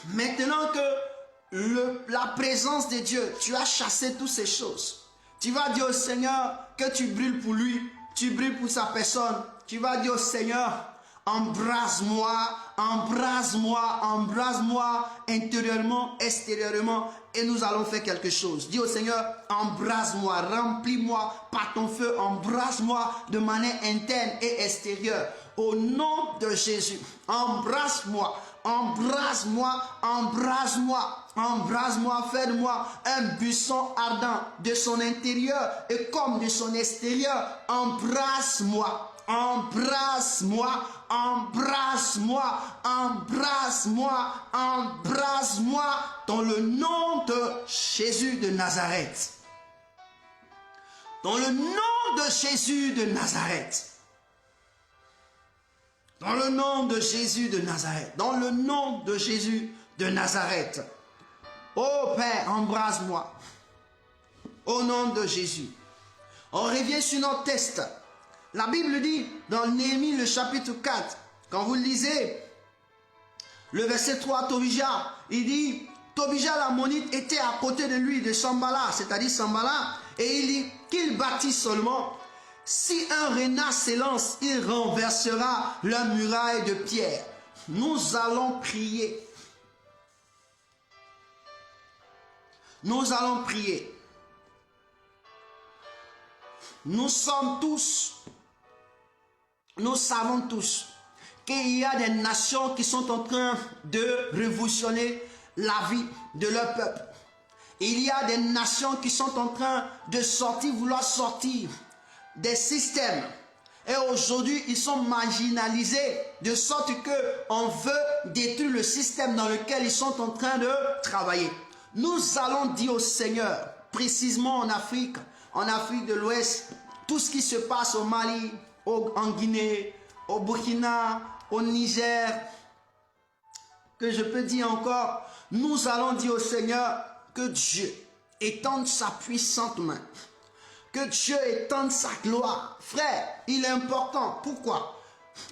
Maintenant que la présence de Dieu, tu as chassé toutes ces choses. Tu vas dire au Seigneur que tu brûles pour lui, tu brûles pour sa personne. Tu vas dire au Seigneur, embrase-moi, embrase-moi, embrase-moi intérieurement, extérieurement, et nous allons faire quelque chose. Dis au Seigneur, embrase-moi, remplis-moi par ton feu, embrase-moi de manière interne et extérieure. Au nom de Jésus, embrase-moi, embrase-moi, embrase-moi, embrase-moi, fais de moi un buisson ardent de son intérieur et comme de son extérieur. Embrase-moi, embrase-moi, embrase-moi, embrase-moi, embrase-moi dans le nom de Jésus de Nazareth. Dans le nom de Jésus de Nazareth. Dans le nom de Jésus de Nazareth. Dans le nom de Jésus de Nazareth. Oh Père, embrase-moi. Au nom de Jésus. On revient sur notre texte. La Bible dit dans Néhémie le chapitre 4, quand vous lisez le verset 3, Tobija, il dit, Tobija l'ammonite était à côté de lui, de Sanballat, c'est-à-dire Sanballat, et il dit qu'il bâtit seulement. Si un renard s'élance, il renversera la muraille de pierre. Nous allons prier. Nous allons prier. Nous sommes tous, nous savons tous qu'il y a des nations qui sont en train de révolutionner la vie de leur peuple. Il y a des nations qui sont en train de sortir, vouloir sortir des systèmes. Et aujourd'hui, ils sont marginalisés de sorte qu'on veut détruire le système dans lequel ils sont en train de travailler. Nous allons dire au Seigneur, précisément en Afrique de l'Ouest, tout ce qui se passe au Mali, en Guinée, au Burkina, au Niger, que je peux dire encore, nous allons dire au Seigneur que Dieu étende sa puissante main. Que Dieu étende sa gloire. Frère, il est important. Pourquoi?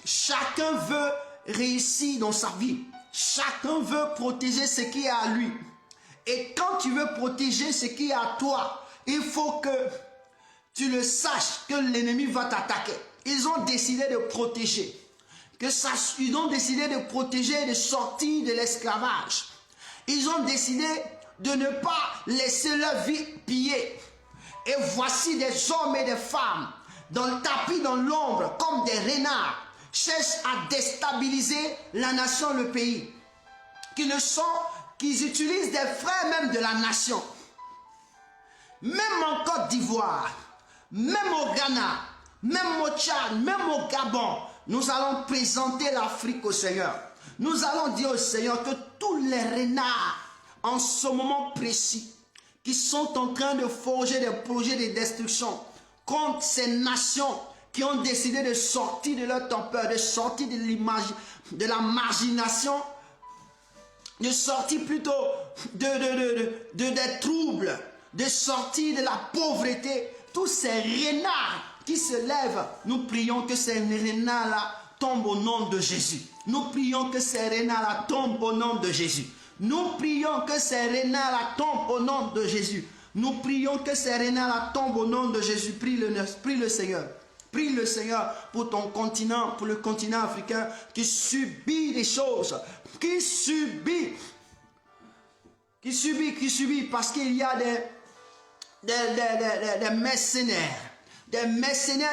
Chacun veut réussir dans sa vie. Chacun veut protéger ce qui est à lui. Et quand tu veux protéger ce qui est à toi, il faut que tu le saches que l'ennemi va t'attaquer. Ils ont décidé de protéger. Ils ont décidé de protéger, de sortir de l'esclavage. Ils ont décidé de ne pas laisser leur vie piller. Et voici des hommes et des femmes dans le tapis, dans l'ombre, comme des renards, cherchent à déstabiliser la nation, le pays. Qu'ils utilisent des frères même de la nation. Même en Côte d'Ivoire, même au Ghana, même au Tchad, même au Gabon, nous allons présenter l'Afrique au Seigneur. Nous allons dire au Seigneur que tous les renards, en ce moment précis, qui sont en train de forger des projets de destruction contre ces nations qui ont décidé de sortir de leur torpeur, de sortir de la margination, de sortir plutôt des troubles, de sortir de la pauvreté. Tous ces renards qui se lèvent, nous prions que ces renards-là tombent au nom de Jésus. Nous prions que ces renards-là tombent au nom de Jésus. Nous prions que ces renards-là tombent au nom de Jésus. Nous prions que ces renards-là tombent au nom de Jésus. Prie le Seigneur. Prie le Seigneur pour ton continent, pour le continent africain qui subit des choses, qui subit, parce qu'il y a des mercenaires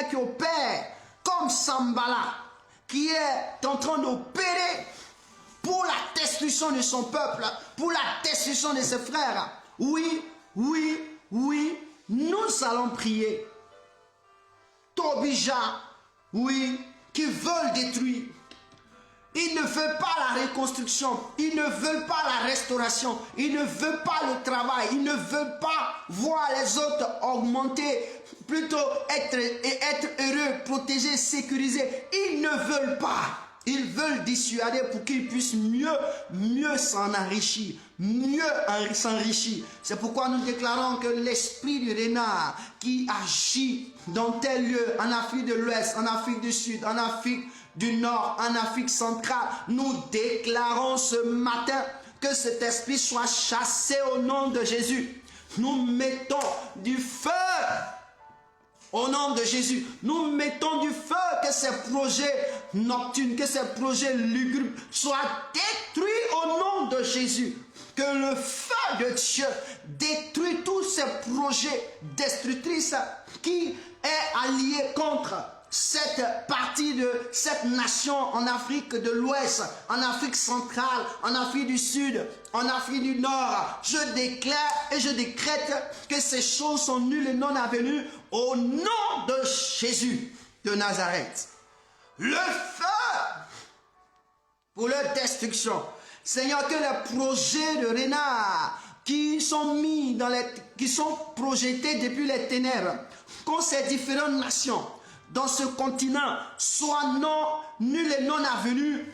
qui opèrent comme Sambala, qui est en train d'opérer pour la destruction de son peuple, pour la destruction de ses frères. Oui, nous allons prier. Tobija, oui, qui veulent détruire. Ils ne veulent pas la reconstruction, ils ne veulent pas la restauration, ils ne veulent pas le travail, ils ne veulent pas voir les autres augmenter, plutôt être heureux, protégés, sécurisés. Ils ne veulent pas. Ils veulent dissuader pour qu'ils puissent mieux s'en enrichir, mieux s'enrichir. C'est pourquoi nous déclarons que l'esprit du renard qui agit dans tel lieu, en Afrique de l'Ouest, en Afrique du Sud, en Afrique du Nord, en Afrique centrale, nous déclarons ce matin que cet esprit soit chassé au nom de Jésus. Nous mettons du feu au nom de Jésus. Nous mettons du feu, que ces projets nocturnes, que ces projets lugubres soient détruits au nom de Jésus. Que le feu de Dieu détruit tous ces projets destructrices qui est allié contre cette partie de cette nation en Afrique de l'Ouest, en Afrique centrale, en Afrique du Sud, en Afrique du Nord. Je déclare et je décrète que ces choses sont nulles et non avenues au nom de Jésus de Nazareth. Le feu pour leur destruction. Seigneur, que les projets de renard qui sont qui sont projetés depuis les ténèbres contre ces différentes nations dans ce continent soient nul et non avenus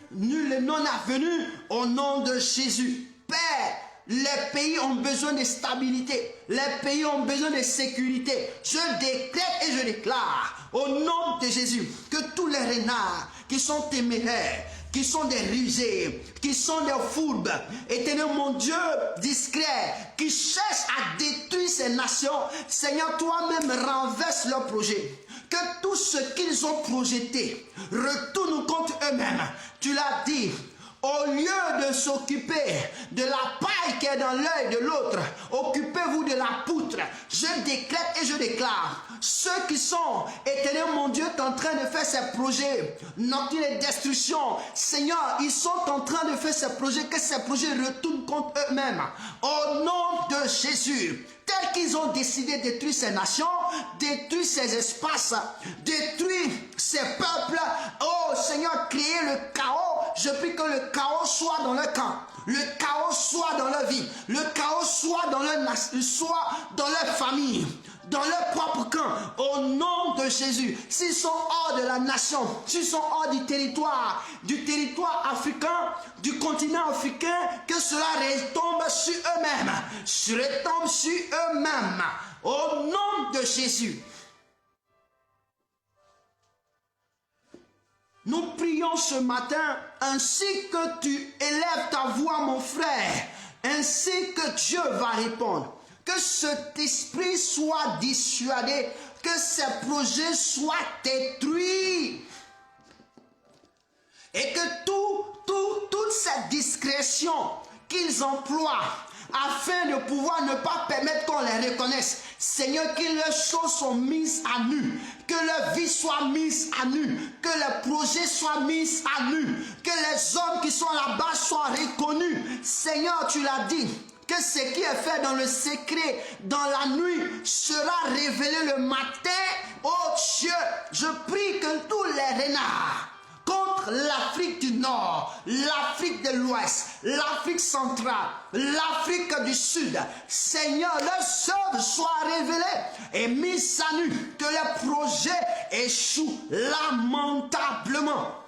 au nom de Jésus. Père, les pays ont besoin de stabilité, les pays ont besoin de sécurité. Je décrète et je déclare au nom de Jésus que tous les renards qui sont téméraires, qui sont des rusés, qui sont des fourbes, éternel mon Dieu discret, qui cherchent à détruire ces nations, Seigneur, toi-même renverse leurs projets. Que tout ce qu'ils ont projeté retourne contre eux-mêmes. Tu l'as dit. Au lieu de s'occuper de la paille qui est dans l'œil de l'autre, occupez-vous de la poutre. Je décrète et je déclare, ceux qui sont, éternel mon Dieu, en train de faire ces projets, nocturnes et destruction, Seigneur, ils sont en train de faire ces projets, que ces projets retournent contre eux-mêmes. Au nom de Jésus, tels qu'ils ont décidé de détruire ces nations, détruire ces espaces, détruire ces peuples, oh Seigneur, créer le chaos. Je prie que le chaos soit dans leur camp, le chaos soit dans leur vie, le chaos soit dans leur famille, dans leur propre camp, au nom de Jésus. S'ils sont hors de la nation, s'ils sont hors du territoire africain, du continent africain, que cela retombe sur eux-mêmes, au nom de Jésus. Nous prions ce matin, ainsi que tu élèves ta voix, mon frère, ainsi que Dieu va répondre. Que cet esprit soit dissuadé, que ces projets soient détruits. Et que toute cette discrétion qu'ils emploient afin de pouvoir ne pas permettre qu'on les reconnaisse, Seigneur, que leurs choses soient mises à nu, que leur vie soit mise à nu, que les projets soient mis à nu, que les hommes qui sont là-bas soient reconnus. Seigneur, tu l'as dit, que ce qui est fait dans le secret, dans la nuit, sera révélé le matin. Oh Dieu, je prie que tous les renards, contre l'Afrique du Nord, l'Afrique de l'Ouest, l'Afrique centrale, l'Afrique du Sud. Seigneur, leurs œuvres soient révélées et mises à nu, que les projets échouent lamentablement.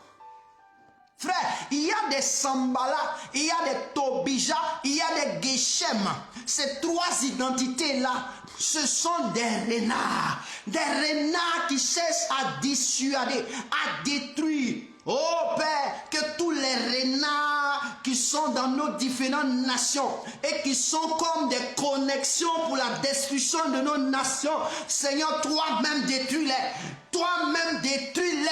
Frère, il y a des Sambala, il y a des Tobija, il y a des Geshem. Ces trois identités-là, ce sont des renards. Des renards qui cherchent à dissuader, à détruire. Oh Père, que tous les renards qui sont dans nos différentes nations et qui sont comme des connexions pour la destruction de nos nations, Seigneur, toi-même détruis-les. Toi-même détruis-les.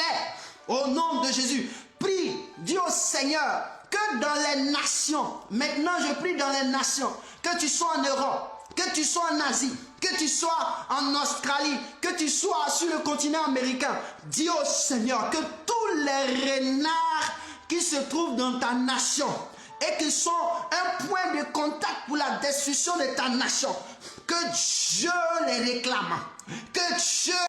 Au nom de Jésus. Prie, dis au Seigneur, que dans les nations, maintenant je prie dans les nations, que tu sois en Europe, que tu sois en Asie, que tu sois en Australie, que tu sois sur le continent américain, dis au Seigneur que tous les renards qui se trouvent dans ta nation et qui sont un point de contact pour la destruction de ta nation, que Dieu les réclame, que Dieu